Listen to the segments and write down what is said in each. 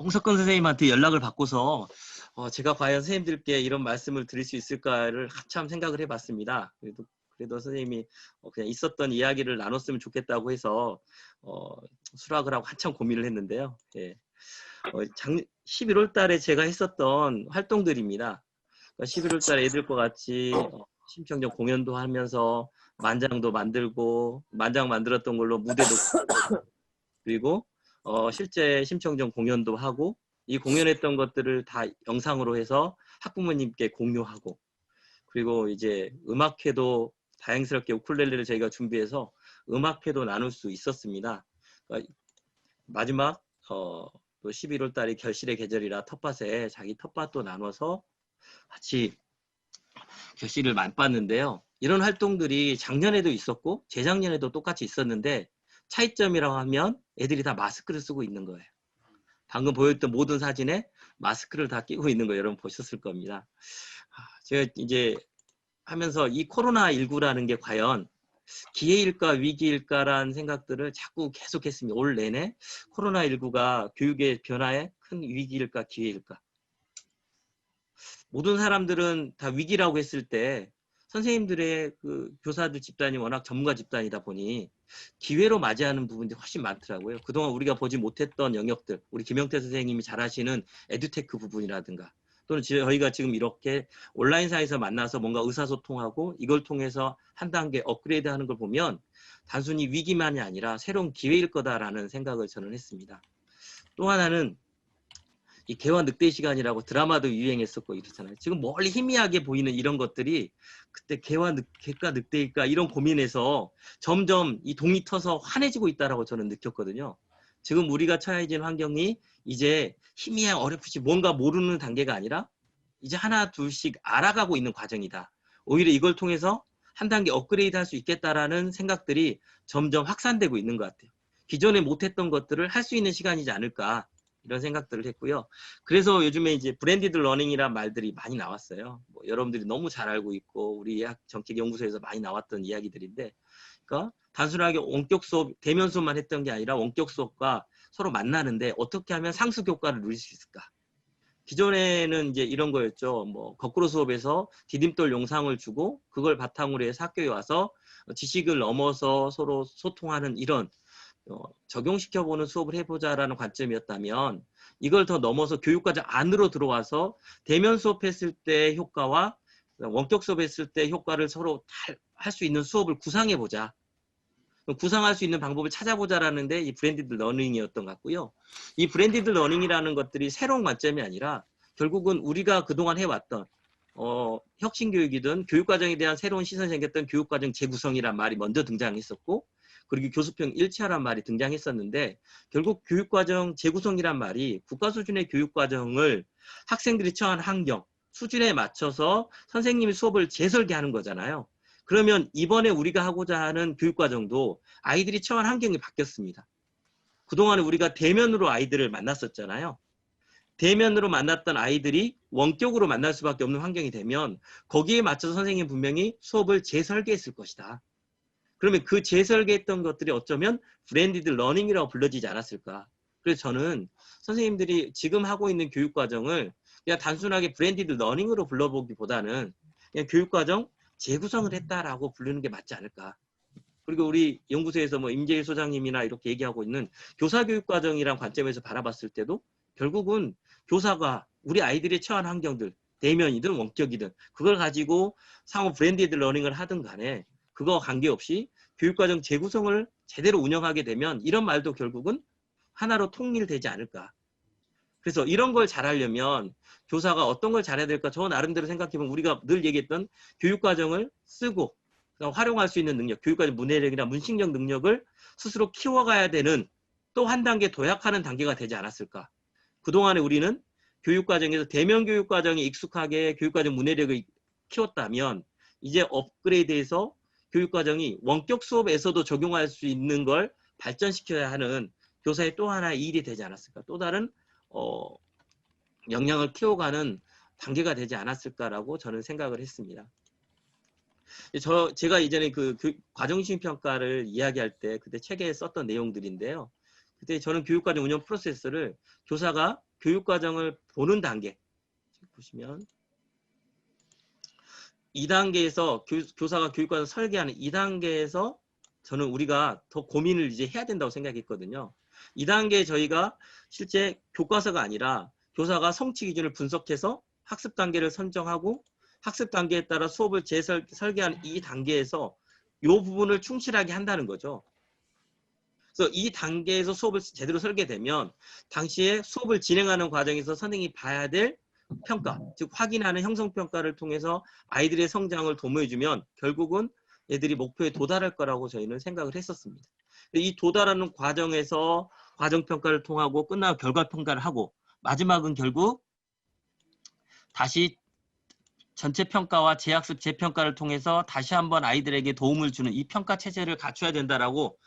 홍석근 선생님한테 연락을 받고서 제가 과연 선생님들께 이런 말씀을 드릴 수 있을까를 한참 생각을 해봤습니다. 그래도 선생님이 그냥 있었던 이야기를 나눴으면 좋겠다고 해서 수락을 하고 한참 고민을 했는데요. 예. 11월 달에 제가 했었던 활동들입니다. 11월 달에 애들과 같이 심청전 공연도 하면서 만장도 만들고, 만장 만들었던 걸로 무대도 그리고 실제 심청전 공연도 하고, 이 공연했던 것들을 다 영상으로 해서 학부모님께 공유하고, 그리고 이제 음악회도 다행스럽게 우쿨렐레를 저희가 준비해서 음악회도 나눌 수 있었습니다. 마지막 또 11월 달이 결실의 계절이라 텃밭에 자기 텃밭도 나눠서 같이 결실을 맛봤는데요. 이런 활동들이 작년에도 있었고 재작년에도 똑같이 있었는데 차이점이라고 하면 애들이 다 마스크를 쓰고 있는 거예요. 방금 보였던 모든 사진에 마스크를 다 끼고 있는 거 여러분 보셨을 겁니다. 제가 이제 하면서 이 코로나19라는 게 과연 기회일까 위기일까라는 생각들을 자꾸 계속했습니다. 올 내내 코로나19가 교육의 변화에 큰 위기일까 기회일까. 모든 사람들은 다 위기라고 했을 때 선생님들의 그 교사들 집단이 워낙 전문가 집단이다 보니 기회로 맞이하는 부분들이 훨씬 많더라고요. 그동안 우리가 보지 못했던 영역들, 우리 김영태 선생님이 잘 하시는 에듀테크 부분이라든가 또는 저희가 지금 이렇게 온라인상에서 만나서 뭔가 의사소통하고 이걸 통해서 한 단계 업그레이드하는 걸 보면 단순히 위기만이 아니라 새로운 기회일 거다라는 생각을 저는 했습니다. 또 하나는 이 개화 늑대 시간이라고 드라마도 유행했었고 이렇잖아요. 지금 멀리 희미하게 보이는 이런 것들이 그때 개와 늑대일까 이런 고민에서 점점 이 동이 터서 환해지고 있다라고 저는 느꼈거든요. 지금 우리가 처해진 환경이 이제 희미한 어렴풋이 뭔가 모르는 단계가 아니라 이제 하나 둘씩 알아가고 있는 과정이다. 오히려 이걸 통해서 한 단계 업그레이드 할 수 있겠다라는 생각들이 점점 확산되고 있는 것 같아요. 기존에 못했던 것들을 할 수 있는 시간이지 않을까 이런 생각들을 했고요. 그래서 요즘에 이제 브랜디드 러닝이란 말들이 많이 나왔어요. 뭐 여러분들이 너무 잘 알고 있고 우리 예학 정책 연구소에서 많이 나왔던 이야기들인데, 그러니까 단순하게 원격 수업, 대면 수업만 했던 게 아니라 원격 수업과 서로 만나는데 어떻게 하면 상수 효과를 누릴 수 있을까? 기존에는 이제 이런 거였죠. 뭐 거꾸로 수업에서 디딤돌 영상을 주고 그걸 바탕으로 해서 학교에 와서 지식을 넘어서 서로 소통하는 이런 적용시켜보는 수업을 해보자라는 관점이었다면 이걸 더 넘어서 교육과정 안으로 들어와서 대면 수업했을 때 효과와 원격 수업했을 때 효과를 서로 할 수 있는 수업을 구상해보자. 구상할 수 있는 방법을 찾아보자라는데 이 브랜디드 러닝이었던 것 같고요. 이 브랜디드 러닝이라는 것들이 새로운 관점이 아니라 결국은 우리가 그동안 해왔던 혁신교육이든 교육과정에 대한 새로운 시선이 생겼던 교육과정 재구성이란 말이 먼저 등장했었고, 그리고 교수평 일치하란 말이 등장했었는데, 결국 교육과정 재구성이란 말이 국가 수준의 교육과정을 학생들이 처한 환경, 수준에 맞춰서 선생님이 수업을 재설계하는 거잖아요. 그러면 이번에 우리가 하고자 하는 교육과정도 아이들이 처한 환경이 바뀌었습니다. 그동안에 우리가 대면으로 아이들을 만났었잖아요. 대면으로 만났던 아이들이 원격으로 만날 수밖에 없는 환경이 되면 거기에 맞춰서 선생님이 분명히 수업을 재설계했을 것이다. 그러면 그 재설계했던 것들이 어쩌면 브랜디드 러닝이라고 불러지지 않았을까. 그래서 저는 선생님들이 지금 하고 있는 교육과정을 그냥 단순하게 브랜디드 러닝으로 불러보기보다는 그냥 교육과정 재구성을 했다라고 부르는 게 맞지 않을까. 그리고 우리 연구소에서 뭐 임재일 소장님이나 이렇게 얘기하고 있는 교사교육과정이란 관점에서 바라봤을 때도 결국은 교사가 우리 아이들이 처한 환경들, 대면이든 원격이든 그걸 가지고 상호 브랜디드 러닝을 하든 간에 그거 관계없이 교육과정 재구성을 제대로 운영하게 되면 이런 말도 결국은 하나로 통일되지 않을까. 그래서 이런 걸 잘하려면 교사가 어떤 걸 잘해야 될까, 저 나름대로 생각해보면 우리가 늘 얘기했던 교육과정을 쓰고 활용할 수 있는 능력, 교육과정 문해력이나 문식력 능력을 스스로 키워가야 되는 또 한 단계 도약하는 단계가 되지 않았을까. 그동안에 우리는 교육과정에서 대면 교육과정에 익숙하게 교육과정 문해력을 키웠다면 이제 업그레이드해서 교육과정이 원격 수업에서도 적용할 수 있는 걸 발전시켜야 하는 교사의 또 하나의 일이 되지 않았을까. 또 다른 역량을 키워가는 단계가 되지 않았을까라고 저는 생각을 했습니다. 제가 이전에 그 과정시행평가를 이야기할 때 그때 책에 썼던 내용들인데요. 그때 저는 교육과정 운영 프로세스를 교사가 교육과정을 보는 단계 보시면 2단계에서 교사가 교육과정 설계하는 2단계에서 저는 우리가 더 고민을 이제 해야 된다고 생각했거든요. 2단계 저희가 실제 교과서가 아니라 교사가 성취 기준을 분석해서 학습 단계를 선정하고 학습 단계에 따라 수업을 재설계하는 이 단계에서 이 부분을 충실하게 한다는 거죠. 그래서 이 단계에서 수업을 제대로 설계되면 당시에 수업을 진행하는 과정에서 선생님이 봐야 될 평가, 즉 확인하는 형성평가를 통해서 아이들의 성장을 도모해주면 결국은 애들이 목표에 도달할 거라고 저희는 생각을 했었습니다. 이 도달하는 과정에서 과정평가를 통하고 끝나고 결과평가를 하고 마지막은 결국 다시 전체 평가와 재학습 재평가를 통해서 다시 한번 아이들에게 도움을 주는 이 평가 체제를 갖춰야 된다라고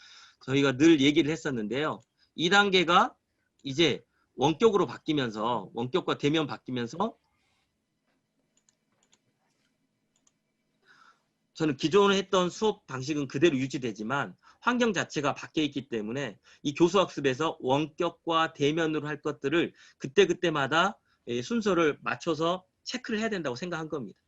저희가 늘 얘기를 했었는데요. 2단계가 이제 원격으로 바뀌면서 원격과 대면 바뀌면서 저는 기존에 했던 수업 방식은 그대로 유지되지만 환경 자체가 바뀌어 있기 때문에 이 교수학습에서 원격과 대면으로 할 것들을 그때그때마다 순서를 맞춰서 체크를 해야 된다고 생각한 겁니다.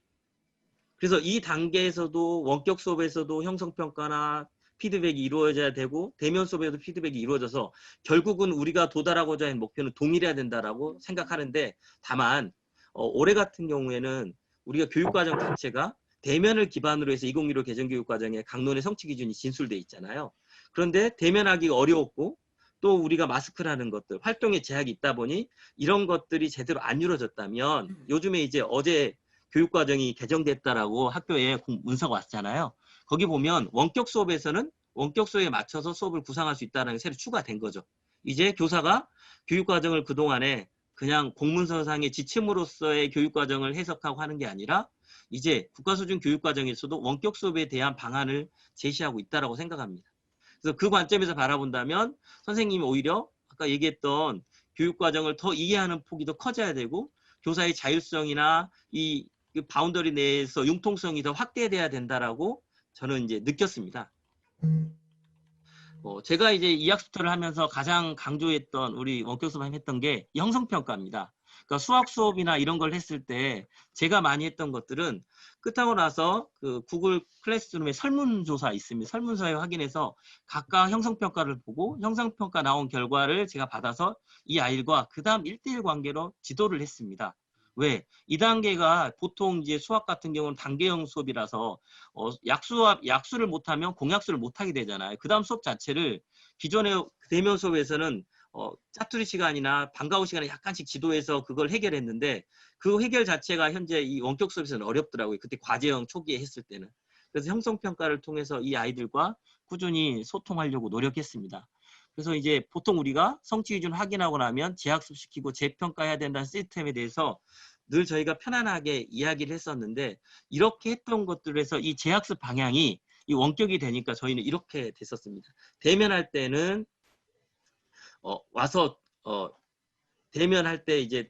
그래서 이 단계에서도 원격 수업에서도 형성평가나 피드백이 이루어져야 되고 대면 수업에도 피드백이 이루어져서 결국은 우리가 도달하고자 하는 목표는 동일해야 된다라고 생각하는데 다만 올해 같은 경우에는 우리가 교육과정 자체가 대면을 기반으로 해서 2015 개정교육과정에 강론의 성취 기준이 진술돼 있잖아요. 그런데 대면하기가 어려웠고 또 우리가 마스크라는 것들 활동에 제약이 있다 보니 이런 것들이 제대로 안 이루어졌다면 요즘에 이제 어제 교육과정이 개정됐다라고 학교에 문서가 왔잖아요. 거기 보면 원격 수업에서는 원격 수업에 맞춰서 수업을 구상할 수 있다는 게 새로 추가된 거죠. 이제 교사가 교육과정을 그동안에 그냥 공문서상의 지침으로서의 교육과정을 해석하고 하는 게 아니라 이제 국가수준 교육과정에서도 원격 수업에 대한 방안을 제시하고 있다고 생각합니다. 그래서 그 관점에서 바라본다면 선생님이 오히려 아까 얘기했던 교육과정을 더 이해하는 폭이 더 커져야 되고 교사의 자율성이나 이 바운더리 내에서 융통성이 더 확대돼야 된다라고 저는 이제 느꼈습니다. 제가 이제 이 학습터를 하면서 가장 강조했던 우리 원격 수업 했던 게 형성평가입니다. 그러니까 수학 수업이나 이런 걸 했을 때 제가 많이 했던 것들은 끝나고 나서 그 구글 클래스룸에 설문조사 있습니다. 설문서에 확인해서 각각 형성평가를 보고 형성평가 나온 결과를 제가 받아서 이 아이들과 그 다음 1대1 관계로 지도를 했습니다. 왜? 2단계가 보통 이제 수학 같은 경우는 단계형 수업이라서 약수를 못하면 공약수를 못하게 되잖아요. 그 다음 수업 자체를 기존의 대면 수업에서는 짜투리 시간이나 방과후 시간에 약간씩 지도해서 그걸 해결했는데 그 해결 자체가 현재 이 원격 수업에서는 어렵더라고요. 그때 과제형 초기에 했을 때는. 그래서 형성평가를 통해서 이 아이들과 꾸준히 소통하려고 노력했습니다. 그래서 이제 보통 우리가 성취 기준 확인하고 나면 재학습시키고 재평가해야 된다는 시스템에 대해서 늘 저희가 편안하게 이야기를 했었는데 이렇게 했던 것들에서 이 재학습 방향이 이 원격이 되니까 저희는 이렇게 됐었습니다. 대면할 때는 와서 대면할 때 이제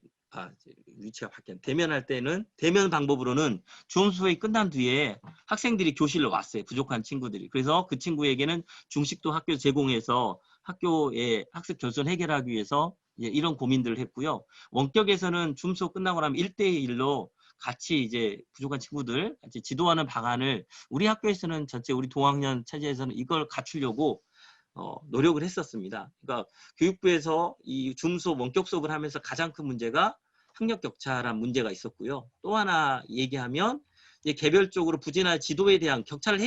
위치가 바뀌었네. 대면할 때는 대면 방법으로는 줌 수업이 끝난 뒤에 학생들이 교실로 왔어요. 부족한 친구들이. 그래서 그 친구에게는 중식도 학교 제공해서 학교의 학습 결손 해결하기 위해서 이런 고민들을 했고요. 원격에서는 줌 수업 끝나고 나면 1대1로 같이 이제 부족한 친구들 같이 지도하는 방안을 우리 학교에서는 전체 우리 동학년 체제에서는 이걸 갖추려고 노력을 했었습니다. 그러니까 교육부에서 이 줌 수업, 원격 수업을 하면서 가장 큰 문제가 학력 격차란 문제가 있었고요. 또 하나 얘기하면 이제 개별적으로 부진한 지도에 대한 격차를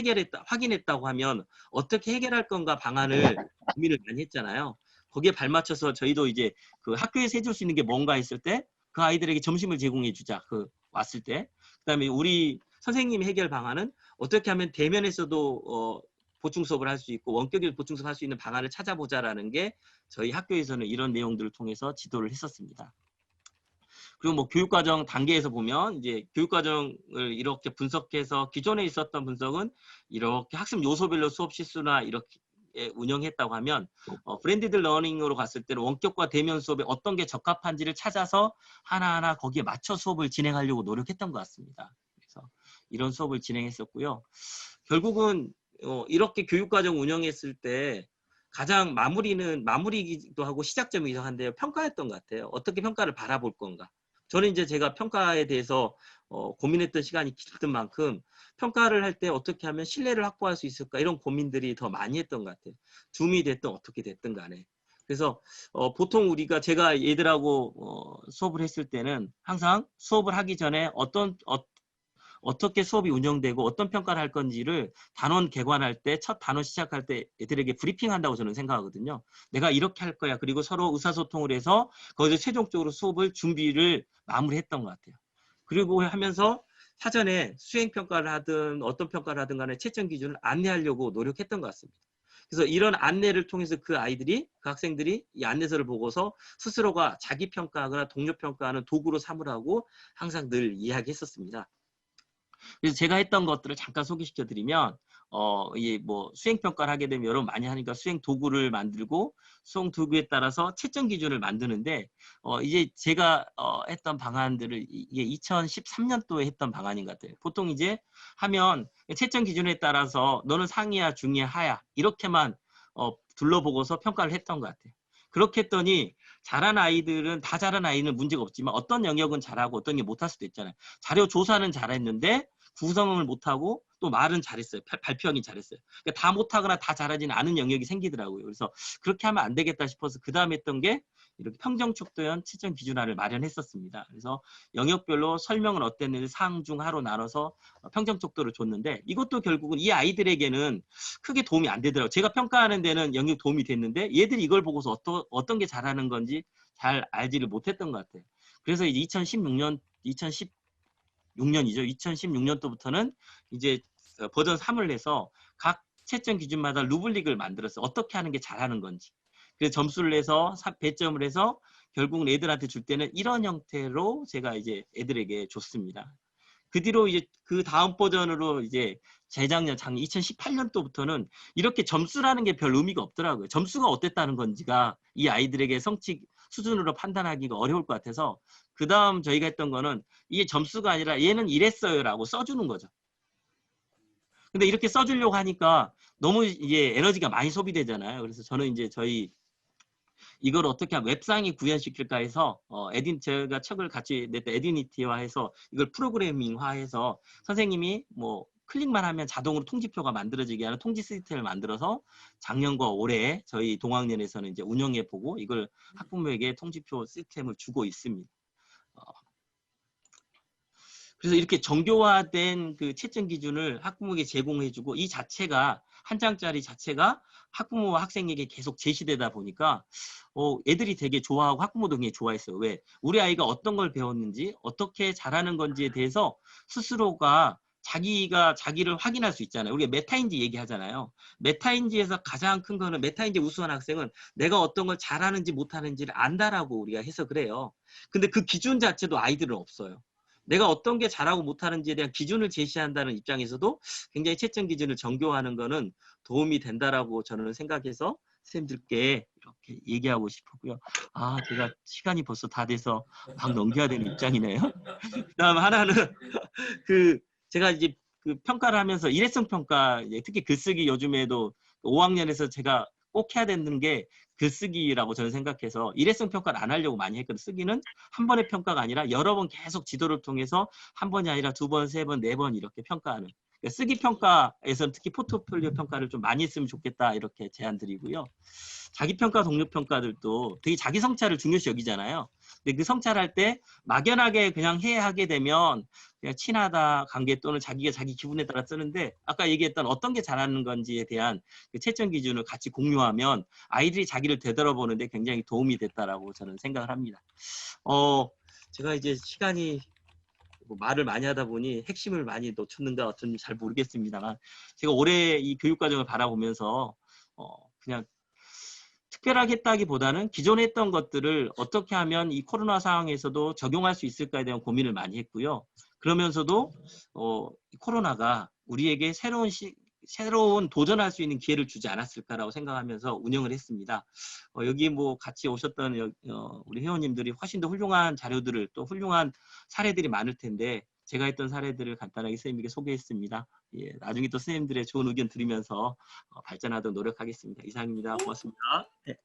확인했다고 하면 어떻게 해결할 건가 방안을 고민을 많이 했잖아요. 거기에 발맞춰서 저희도 이제 그 학교에서 해줄 수 있는 게 뭔가 했을 때 그 아이들에게 점심을 제공해 주자. 왔을 때. 그다음에 우리 선생님의 해결 방안은 어떻게 하면 대면에서도 보충 수업을 할 수 있고 원격에서 보충 수업을 할 수 있는 방안을 찾아보자라는 게 저희 학교에서는 이런 내용들을 통해서 지도를 했었습니다. 그리고 뭐 교육과정 단계에서 보면 이제 교육과정을 이렇게 분석해서 기존에 있었던 분석은 이렇게 학습 요소별로 수업 실수나 이렇게 운영했다고 하면 브랜디드 러닝으로 갔을 때는 원격과 대면 수업에 어떤 게 적합한지를 찾아서 하나하나 거기에 맞춰 수업을 진행하려고 노력했던 것 같습니다. 그래서 이런 수업을 진행했었고요. 결국은 이렇게 교육과정 운영했을 때 가장 마무리기도 하고 시작점이기도 한데요. 평가였던 것 같아요. 어떻게 평가를 바라볼 건가. 저는 이제 제가 평가에 대해서 고민했던 시간이 길던 만큼 평가를 할 때 어떻게 하면 신뢰를 확보할 수 있을까 이런 고민들이 더 많이 했던 것 같아요. 줌이 됐든 어떻게 됐든 간에. 그래서 보통 제가 얘들하고 수업을 했을 때는 항상 수업을 하기 전에 어떻게 수업이 운영되고 어떤 평가를 할 건지를 단원 개관할 때 첫 단원 시작할 때 애들에게 브리핑한다고 저는 생각하거든요. 내가 이렇게 할 거야. 그리고 서로 의사소통을 해서 거기서 최종적으로 수업을 준비를 마무리했던 것 같아요. 그리고 하면서 사전에 수행평가를 하든 어떤 평가를 하든 간에 채점 기준을 안내하려고 노력했던 것 같습니다. 그래서 이런 안내를 통해서 그 학생들이 이 안내서를 보고서 스스로가 자기평가하거나 동료평가하는 도구로 삼으라고 항상 늘 이야기했었습니다. 그래서 제가 했던 것들을 잠깐 소개시켜 드리면 이 뭐 수행 평가를 하게 되면 여러분 많이 하니까 수행 도구를 만들고 수행 도구에 따라서 채점 기준을 만드는데 이제 제가 했던 방안들을 이게 2013년도에 했던 방안인 것 같아요. 보통 이제 하면 채점 기준에 따라서 너는 상이야, 중이야, 하야 이렇게만 둘러보고서 평가를 했던 것 같아요. 그렇게 했더니 다 잘한 아이는 문제가 없지만 어떤 영역은 잘하고 어떤 게 못할 수도 있잖아요. 자료 조사는 잘했는데 구성을 못하고 또 말은 잘했어요. 발표하기 잘했어요. 그러니까 다 못하거나 다 잘하지는 않은 영역이 생기더라고요. 그래서 그렇게 하면 안 되겠다 싶어서 그 다음에 했던 게 이렇게 평정축도형 채점 기준화를 마련했었습니다. 그래서 영역별로 설명은 어땠는지 상, 중, 하로 나눠서 평정축도를 줬는데 이것도 결국은 이 아이들에게는 크게 도움이 안 되더라고요. 제가 평가하는 데는 영역 도움이 됐는데 얘들이 이걸 보고서 어떤 게 잘하는 건지 잘 알지를 못했던 것 같아요. 그래서 이제 2016년이죠. 2016년도부터는 이제 버전 3을 내서 각 채점 기준마다 루블릭을 만들었어요. 어떻게 하는 게 잘하는 건지. 그래서 점수를 내서 배점을 해서 결국 애들한테 줄 때는 이런 형태로 제가 이제 애들에게 줬습니다. 그 뒤로 이제 그 다음 버전으로 이제 작년 2018년도부터는 이렇게 점수라는 게 별 의미가 없더라고요. 점수가 어땠다는 건지가 이 아이들에게 성취 수준으로 판단하기가 어려울 것 같아서 그 다음 저희가 했던 거는 이게 점수가 아니라 얘는 이랬어요라고 써주는 거죠. 근데 이렇게 써주려고 하니까 너무 이게 에너지가 많이 소비되잖아요. 그래서 저는 이제 이걸 어떻게 하면 웹상에 구현시킬까 해서 제가 책을 같이 냈던 에디니티화해서 이걸 프로그래밍화해서 선생님이 뭐 클릭만 하면 자동으로 통지표가 만들어지게 하는 통지 시스템을 만들어서 작년과 올해 저희 동학년에서는 이제 운영해 보고 이걸 학부모에게 통지표 시스템을 주고 있습니다. 그래서 이렇게 정교화된 그 채점 기준을 학부모에게 제공해주고 이 자체가 한 장짜리 자체가 학부모와 학생에게 계속 제시되다 보니까 애들이 되게 좋아하고 학부모도 굉장히 좋아했어요. 왜? 우리 아이가 어떤 걸 배웠는지 어떻게 잘하는 건지에 대해서 스스로가 자기가 자기를 확인할 수 있잖아요. 우리가 메타인지 얘기하잖아요. 메타인지에서 가장 큰 거는 메타인지 우수한 학생은 내가 어떤 걸 잘하는지 못하는지를 안다라고 우리가 해서 그래요. 근데 그 기준 자체도 아이들은 없어요. 내가 어떤 게 잘하고 못하는지에 대한 기준을 제시한다는 입장에서도 굉장히 채점 기준을 정교화하는 거는 도움이 된다라고 저는 생각해서 선생님들께 이렇게 얘기하고 싶었고요. 제가 시간이 벌써 다 돼서 막 넘겨야 되는 입장이네요. 그다음 하나는 제가 이제 그 평가를 하면서 일회성 평가, 특히 글쓰기 요즘에도 5학년에서 제가 꼭 해야 되는 게 글쓰기라고 저는 생각해서 일회성 평가를 안 하려고 많이 했거든요. 쓰기는 한 번의 평가가 아니라 여러 번 계속 지도를 통해서 한 번이 아니라 두 번, 세 번, 네 번 이렇게 평가하는. 그러니까 쓰기 평가에서는 특히 포트폴리오 평가를 좀 많이 했으면 좋겠다 이렇게 제안 드리고요. 자기평가, 동료평가들도 되게 자기 성찰을 중요시 여기잖아요. 근데 그 성찰할 때 막연하게 그냥 하게 되면 그냥 친하다 관계 또는 자기가 자기 기분에 따라 쓰는데 아까 얘기했던 어떤 게 잘하는 건지에 대한 그 채점 기준을 같이 공유하면 아이들이 자기를 되돌아보는데 굉장히 도움이 됐다라고 저는 생각을 합니다. 제가 이제 시간이 말을 많이 하다 보니 핵심을 많이 놓쳤는가 어쩐지 잘 모르겠습니다만 제가 올해 이 교육과정을 바라보면서 그냥 특별하게 했다기보다는 기존에 했던 것들을 어떻게 하면 이 코로나 상황에서도 적용할 수 있을까에 대한 고민을 많이 했고요. 그러면서도 코로나가 우리에게 새로운 도전할 수 있는 기회를 주지 않았을까라고 생각하면서 운영을 했습니다. 여기 뭐 같이 오셨던 우리 회원님들이 훨씬 더 훌륭한 자료들을 또 훌륭한 사례들이 많을 텐데 제가 했던 사례들을 간단하게 선생님에게 소개했습니다. 예, 나중에 또 선생님들의 좋은 의견 들으면서 발전하도록 노력하겠습니다. 이상입니다. 고맙습니다. 네.